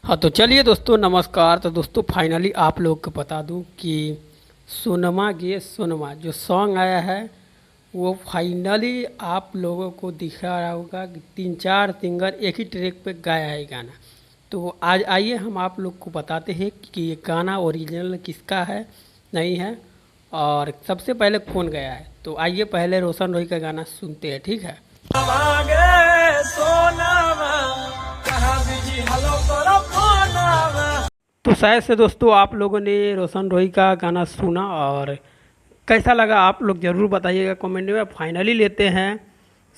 हाँ तो चलिए दोस्तों, नमस्कार। तो दोस्तों फाइनली आप लोग को बता दूं कि सोनमा गे सोनमा जो सॉन्ग आया है वो फाइनली आप लोगों को दिख रहा होगा कि 3-4 सिंगर एक ही ट्रैक पे गाया है गाना। तो आज आइए हम आप लोग को बताते हैं कि ये गाना ओरिजिनल किसका है, नहीं है, और सबसे पहले कौन गाया है। तो आइए पहले रोशन रोही का गाना सुनते हैं, ठीक है। तो शायद से दोस्तों आप लोगों ने रोशन रोही का गाना सुना और कैसा लगा आप लोग ज़रूर बताइएगा कमेंट में। फाइनली लेते हैं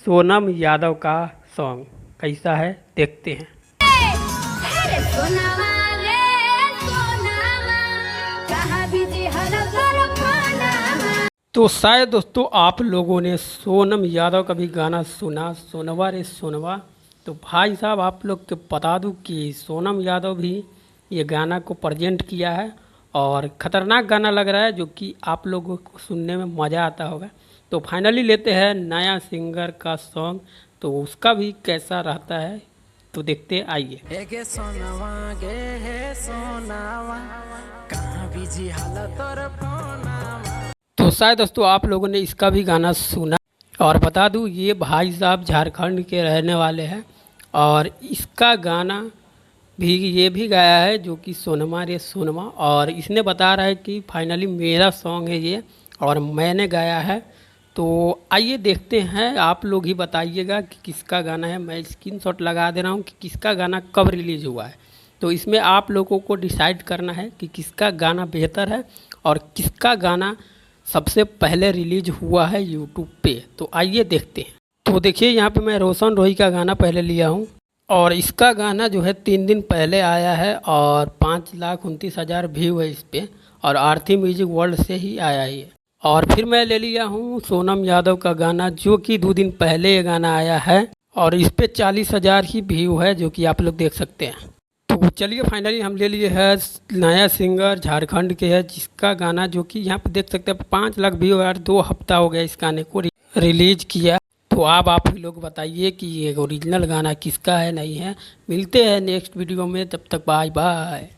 सोनम यादव का सॉन्ग, कैसा है देखते हैं। तो शायद दोस्तों आप लोगों ने सोनम यादव का भी गाना सुना, सोनवा रे सोनवा। तो भाई साहब आप लोग को बता दूं कि सोनम यादव भी ये गाना को प्रेजेंट किया है और ख़तरनाक गाना लग रहा है, जो कि आप लोगों को सुनने में मज़ा आता होगा। तो फाइनली लेते हैं नया सिंगर का सॉन्ग, तो उसका भी कैसा रहता है तो देखते आइए। तो शायद दोस्तों आप लोगों ने इसका भी गाना सुना। और बता दूं ये भाई साहब झारखंड के रहने वाले हैं और इसका गाना भी ये भी गाया है, जो कि सोनमा रे सोनमा। और इसने बता रहा है कि फाइनली मेरा सॉन्ग है ये और मैंने गाया है। तो आइए देखते हैं, आप लोग ही बताइएगा कि किसका गाना है। मैं स्क्रीनशॉट लगा दे रहा हूँ कि किसका गाना कब रिलीज़ हुआ है। तो इसमें आप लोगों को डिसाइड करना है कि किसका गाना बेहतर है और किसका गाना सबसे पहले रिलीज हुआ है यूट्यूब पे। तो आइए देखते हैं। तो देखिए यहाँ पे मैं रोशन रोही का गाना पहले लिया हूँ और इसका गाना जो है 3 दिन पहले आया है और 5,29,000 व्यू है इस पर और आरती म्यूजिक वर्ल्ड से ही आया है ये। और फिर मैं ले लिया हूँ सोनम यादव का गाना, जो कि 2 दिन पहले ये गाना आया है और इस पर 40,000 ही व्यू है, जो कि आप लोग देख सकते हैं। तो चलिए फाइनली हम ले लिए है नया सिंगर झारखंड के है, जिसका गाना जो कि यहाँ पे देख सकते हैं 5 लाख व्यू यार। 2 हफ्ता हो गया इस गाने को रिलीज किया। तो आप ही लोग बताइए कि ये ओरिजिनल गाना किसका है, नहीं है। मिलते हैं नेक्स्ट वीडियो में, तब तक बाय बाय।